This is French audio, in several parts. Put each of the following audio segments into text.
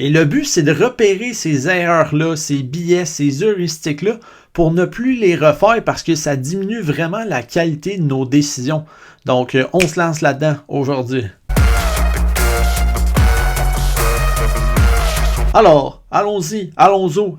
Et le but, c'est de repérer ces erreurs-là, ces biais, ces heuristiques-là pour ne plus les refaire parce que ça diminue vraiment la qualité de nos décisions. Donc, on se lance là-dedans aujourd'hui. Alors, allons-y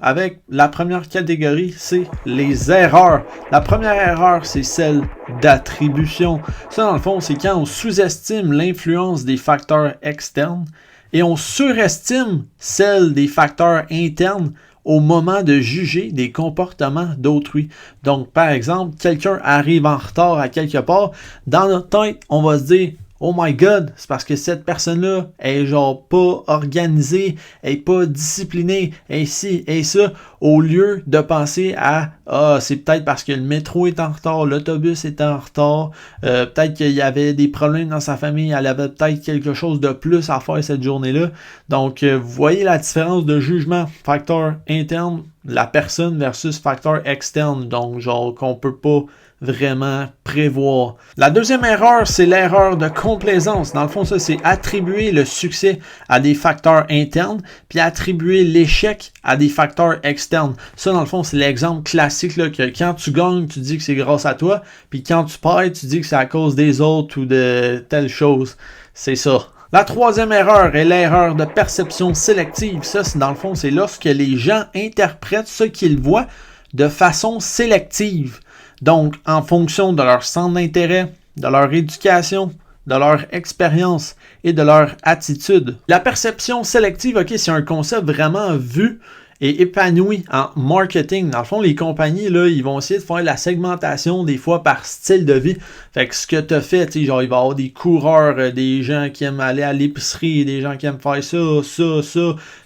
avec la première catégorie, c'est les erreurs. La première erreur, c'est celle d'attribution. Ça, dans le fond, c'est quand on sous-estime l'influence des facteurs externes et on surestime celle des facteurs internes au moment de juger des comportements d'autrui. Donc, par exemple, quelqu'un arrive en retard à quelque part, dans notre tête, on va se dire « Oh my God, c'est parce que cette personne-là est genre pas organisée, elle est pas disciplinée, et ci, et ça », au lieu de penser à « Ah, c'est peut-être parce que le métro est en retard, l'autobus est en retard, peut-être qu'il y avait des problèmes dans sa famille, elle avait peut-être quelque chose de plus à faire cette journée-là. » Donc, vous voyez la différence de jugement, facteur interne, la personne versus facteur externe, donc genre qu'on peut pas vraiment prévoir. La deuxième erreur, c'est l'erreur de complaisance. Dans le fond, ça, c'est attribuer le succès à des facteurs internes, puis attribuer l'échec à des facteurs externes. Ça, dans le fond, c'est l'exemple classique là, que quand tu gagnes, tu dis que c'est grâce à toi, puis quand tu perds, tu dis que c'est à cause des autres ou de telle chose. C'est ça. La troisième erreur est l'erreur de perception sélective. Ça, c'est dans le fond, c'est lorsque les gens interprètent ce qu'ils voient de façon sélective. Donc, en fonction de leur centre d'intérêt, de leur éducation, de leur expérience et de leur attitude. La perception sélective, ok, c'est un concept vraiment vu et épanoui en marketing. Dans le fond, les compagnies, là, ils vont essayer de faire la segmentation des fois par style de vie. Fait que ce que tu as fait, tu sais, genre, il va y avoir des coureurs, des gens qui aiment aller à l'épicerie, des gens qui aiment faire ça,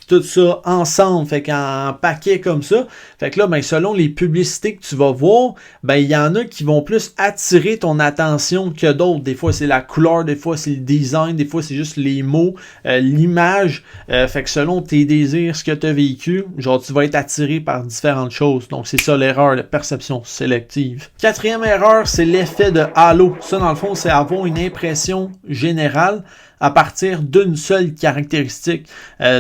tout ça ensemble, fait qu'en paquet comme ça. Fait que là, ben, selon les publicités que tu vas voir, ben, il y en a qui vont plus attirer ton attention que d'autres. Des fois, c'est la couleur, des fois, c'est le design, des fois, c'est juste les mots, l'image. Fait que selon tes désirs, ce que tu as vécu, genre, tu vas être attiré par différentes choses. Donc, c'est ça l'erreur de perception sélective. Quatrième erreur, c'est l'effet de halo. Ça, dans le fond, c'est avoir une impression générale à partir d'une seule caractéristique.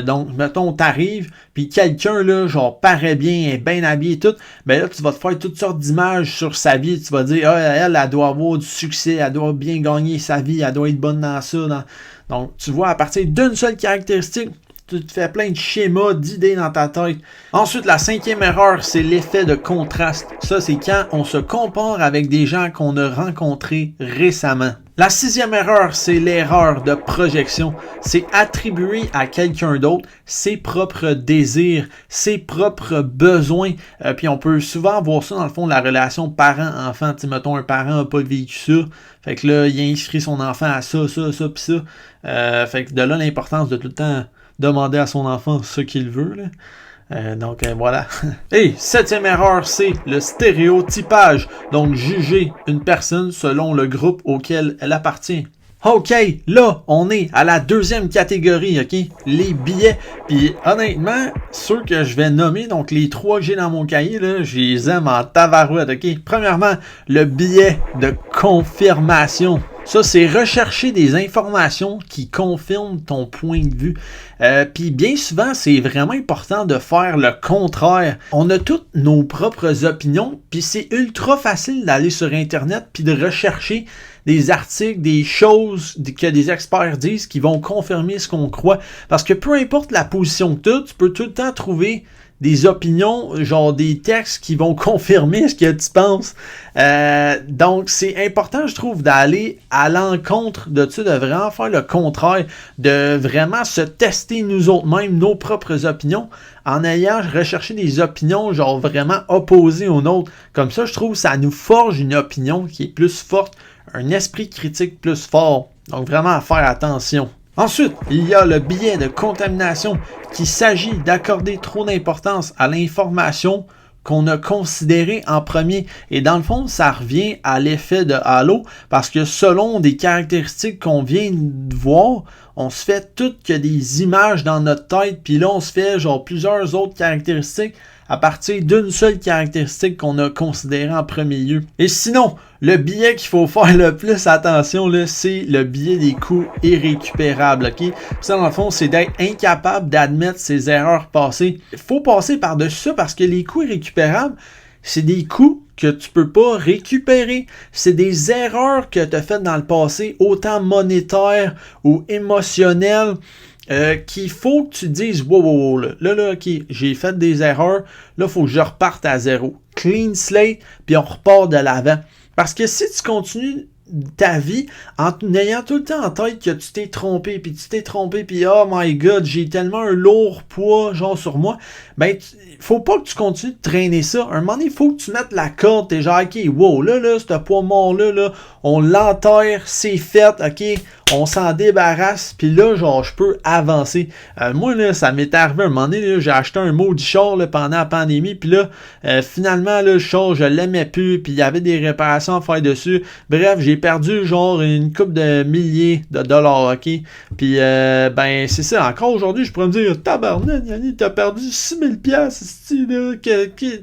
Donc, mettons, t'arrives, puis quelqu'un, là, genre, paraît bien, est bien habillé et tout, ben là, tu vas te faire toutes sortes d'images sur sa vie, tu vas dire, ah, elle doit avoir du succès, elle doit bien gagner sa vie, elle doit être bonne dans ça. Donc, tu vois, à partir d'une seule caractéristique, tu te fais plein de schémas, d'idées dans ta tête. Ensuite, la cinquième erreur, c'est l'effet de contraste. Ça, c'est quand on se compare avec des gens qu'on a rencontrés récemment. La sixième erreur, c'est l'erreur de projection. C'est attribuer à quelqu'un d'autre ses propres désirs, ses propres besoins. Puis on peut souvent voir ça dans le fond, la relation parent-enfant. Tu sais, mettons, un parent n'a pas vécu ça. Fait que là, il inscrit son enfant à ça, puis ça. Fait que de là, l'importance de tout le temps demander à son enfant ce qu'il veut, là. Donc voilà. Et septième erreur, c'est le stéréotypage. Donc juger une personne selon le groupe auquel elle appartient. OK, là, on est à la deuxième catégorie, OK? Les billets. Puis honnêtement, ceux que je vais nommer, donc les trois que j'ai dans mon cahier, là, je les aime en tabarouette, OK? Premièrement, le billet de confirmation. Ça, c'est rechercher des informations qui confirment ton point de vue. Puis bien souvent, c'est vraiment important de faire le contraire. On a toutes nos propres opinions, puis c'est ultra facile d'aller sur Internet puis de rechercher des articles, des choses que des experts disent qui vont confirmer ce qu'on croit. Parce que peu importe la position que tu peux tout le temps trouver des opinions, genre des textes qui vont confirmer ce que tu penses. Donc, c'est important, je trouve, d'aller à l'encontre de ça, de vraiment faire le contraire, de vraiment se tester nous autres mêmes, nos propres opinions, en ayant recherché des opinions genre vraiment opposées aux nôtres. Comme ça, je trouve, ça nous forge une opinion qui est plus forte, un esprit critique plus fort. Donc, vraiment à faire attention. Ensuite, il y a le biais de contamination qu'il s'agit d'accorder trop d'importance à l'information qu'on a considérée en premier. Et dans le fond, ça revient à l'effet de halo parce que selon des caractéristiques qu'on vient de voir, on se fait toutes que des images dans notre tête, puis là, on se fait genre plusieurs autres caractéristiques à partir d'une seule caractéristique qu'on a considérée en premier lieu. Et sinon, le biais qu'il faut faire le plus attention, là, c'est le biais des coûts irrécupérables, ok? Puis ça, dans le fond, c'est d'être incapable d'admettre ses erreurs passées. Il faut passer par-dessus ça parce que les coûts irrécupérables, c'est des coûts que tu peux pas récupérer. C'est des erreurs que tu as faites dans le passé, autant monétaires ou émotionnelles, qu'il faut que tu dises wow, là, ok, j'ai fait des erreurs, là, il faut que je reparte à zéro. Clean slate, puis on repart de l'avant. Parce que si tu continues ta vie en ayant tout le temps en tête que tu t'es trompé, puis oh my god, j'ai tellement un lourd poids genre sur moi, ben faut pas que tu continues de traîner ça. À un moment donné, il faut que tu mettes la corde, t'es genre ok, wow, là, ce poids mort-là, on l'enterre, c'est fait, ok, on s'en débarrasse, puis là, genre, je peux avancer. Moi, là, ça m'est arrivé un moment donné, là, j'ai acheté un maudit char là, pendant la pandémie, puis là, finalement, là, le char, je l'aimais plus, puis il y avait des réparations à faire dessus. Bref, j'ai perdu genre une couple de milliers de dollars, ok? Puis, ben, c'est ça. Encore aujourd'hui, je pourrais me dire, tabarnak, Yanni, t'as perdu 6000 piastres,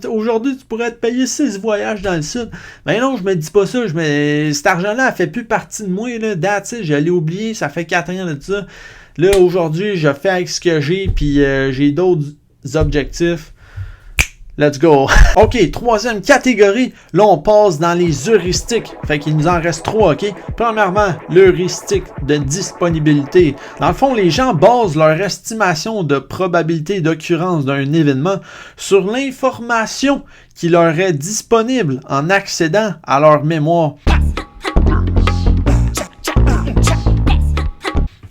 aujourd'hui, tu pourrais te payer 6 voyages dans le sud. Ben non, je me dis pas ça. Cet argent-là, elle fait plus partie de moi, là. That's it, je l'ai oublié, ça fait 4 ans de ça. Là, aujourd'hui, je fais avec ce que j'ai, puis j'ai d'autres objectifs. Let's go. OK, troisième catégorie. Là, on passe dans les heuristiques. Fait qu'il nous en reste 3, OK? Premièrement, l'heuristique de disponibilité. Dans le fond, les gens basent leur estimation de probabilité d'occurrence d'un événement sur l'information qui leur est disponible en accédant à leur mémoire.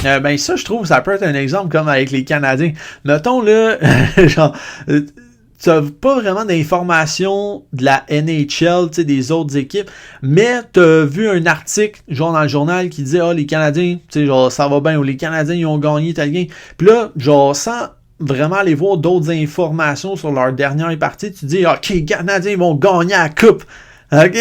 Ben ça, je trouve, ça peut être un exemple comme avec les Canadiens. Mettons, là, genre... tu n'as pas vraiment d'informations de la NHL, tu sais, des autres équipes, mais tu as vu un article, genre dans le journal, qui disait « Ah, les Canadiens, tu sais, genre, ça va bien » ou « Les Canadiens, ils ont gagné tel gain. » Puis là, genre, sans vraiment aller voir d'autres informations sur leur dernière partie, tu dis « OK, les Canadiens vont gagner la coupe. » OK?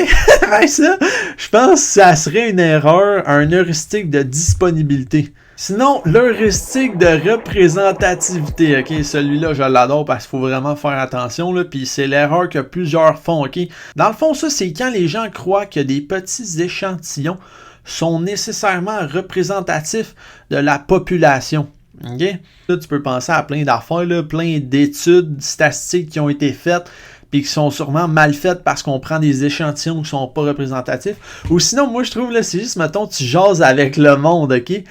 Ben ça, je pense que ça serait une erreur, un heuristique de disponibilité. Sinon, l'heuristique de représentativité, ok, celui-là, je l'adore parce qu'il faut vraiment faire attention, là, puis c'est l'erreur que plusieurs font, ok. Dans le fond, ça, c'est quand les gens croient que des petits échantillons sont nécessairement représentatifs de la population. Ok? Là, tu peux penser à plein d'affaires, là, plein d'études statistiques qui ont été faites, puis qui sont sûrement mal faites parce qu'on prend des échantillons qui sont pas représentatifs. Ou sinon, moi, je trouve, là, c'est juste, mettons, tu jases avec le monde, ok?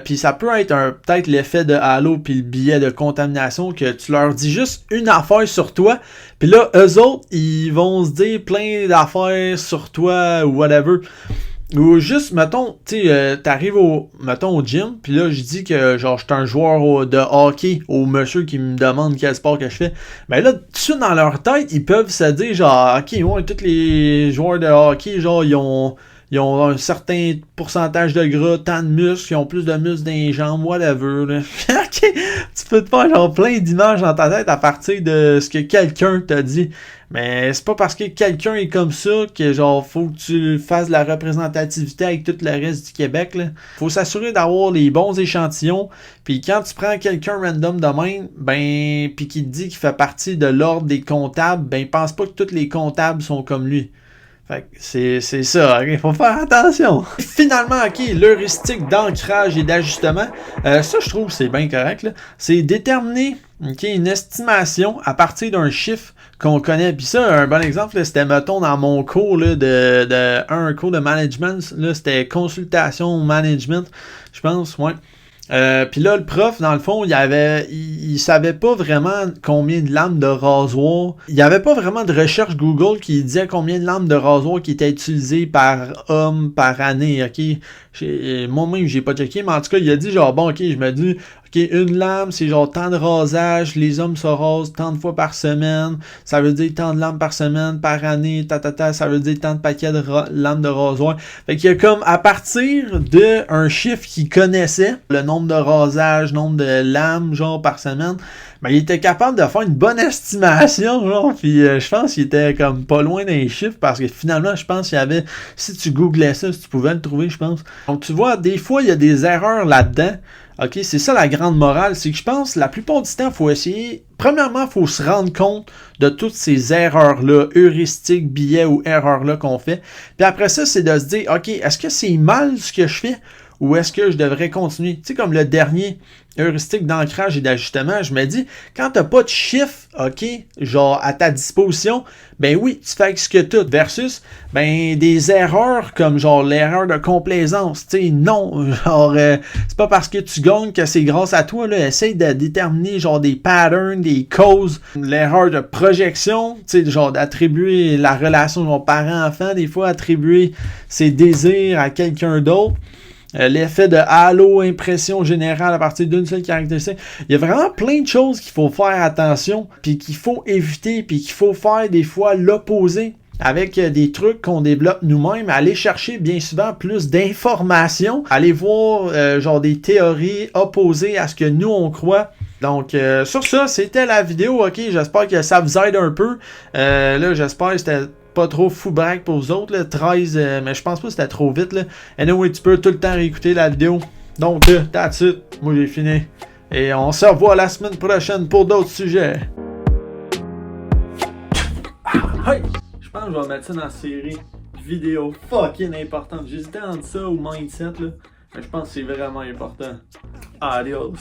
Puis ça peut être peut-être l'effet de halo puis le biais de contamination que tu leur dis juste une affaire sur toi, puis là, eux autres, ils vont se dire plein d'affaires sur toi ou whatever. Ou juste, mettons, tu sais, t'arrives au gym, puis là, je dis que, genre, je suis un joueur de hockey, au monsieur qui me demande quel sport que je fais. Ben là, tout de suite, dans leur tête, ils peuvent se dire, genre, ok, ouais, tous les joueurs de hockey, genre, ils ont un certain pourcentage de gras, tant de muscles, ils ont plus de muscles dans les jambes, whatever, là. Ok, tu peux te faire, genre, plein d'images dans ta tête à partir de ce que quelqu'un t'a dit. Mais c'est pas parce que quelqu'un est comme ça que genre faut que tu fasses de la représentativité avec tout le reste du Québec, là. Faut s'assurer d'avoir les bons échantillons. Puis quand tu prends quelqu'un random de même, ben puis qui te dit qu'il fait partie de l'ordre des comptables, ben pense pas que tous les comptables sont comme lui. Fait que c'est ça, il faut faire attention. Finalement, ok, l'heuristique d'ancrage et d'ajustement, ça je trouve c'est bien correct, là. C'est déterminer une estimation à partir d'un chiffre qu'on connaît. Puis ça, un bon exemple, là, c'était, mettons, dans mon cours là, un cours de management, là, c'était consultation management, je pense, ouais. Puis là, le prof, dans le fond, il savait pas vraiment combien de lames de rasoir. Il y avait pas vraiment de recherche Google qui disait combien de lames de rasoir qui étaient utilisées par homme par année, ok? Moi-même, j'ai pas checké, mais en tout cas, il a dit genre, bon, ok, je me dis, OK, une lame, c'est genre tant de rasage, les hommes se rasent tant de fois par semaine, ça veut dire tant de lames par semaine, par année, ça veut dire tant de paquets de lames de rasoir. Fait qu'il y a comme, à partir d'un chiffre qu'il connaissait, le nombre de rasages, nombre de lames, genre, par semaine, ben, il était capable de faire une bonne estimation, genre, puis je pense qu'il était comme pas loin d'un chiffre, parce que finalement, je pense qu'il y avait, si tu googlais ça, si tu pouvais le trouver, je pense. Donc, tu vois, des fois, il y a des erreurs là-dedans. OK, c'est ça la grande morale, c'est que je pense la plupart du temps, il faut essayer. Premièrement, il faut se rendre compte de toutes ces erreurs-là, heuristiques, billets ou erreurs-là qu'on fait. Puis après ça, c'est de se dire, OK, est-ce que c'est mal ce que je fais ou est-ce que je devrais continuer? Tu sais, comme le dernier heuristique d'ancrage et d'ajustement, je me dis, quand tu n'as pas de chiffre, OK, genre à ta disposition, ben oui, tu fais ce que tu as, versus, ben des erreurs comme genre l'erreur de complaisance, tu sais, non, genre, c'est pas parce que tu gagnes que c'est grâce à toi, là, essaye de déterminer genre des patterns, des causes, l'erreur de projection, tu sais, genre d'attribuer la relation genre parent-enfant, des fois attribuer ses désirs à quelqu'un d'autre. L'effet de halo, impression générale à partir d'une seule caractéristique. Il y a vraiment plein de choses qu'il faut faire attention, puis qu'il faut éviter, puis qu'il faut faire des fois l'opposé. Avec des trucs qu'on développe nous-mêmes, aller chercher bien souvent plus d'informations, aller voir genre des théories opposées à ce que nous on croit. Donc sur ça, c'était la vidéo, ok, j'espère que ça vous aide un peu. Là, j'espère que c'était pas trop fou braque pour vous autres, là, 13, mais je pense pas que c'était trop vite, là. Anyway, tu peux tout le temps réécouter la vidéo. Donc, that's it. Moi, j'ai fini. Et on se revoit la semaine prochaine pour d'autres sujets. Hey! Je pense que je vais mettre ça dans la série vidéo fucking importante. J'hésitais entre ça ou mindset, là. Mais je pense que c'est vraiment important. Adios.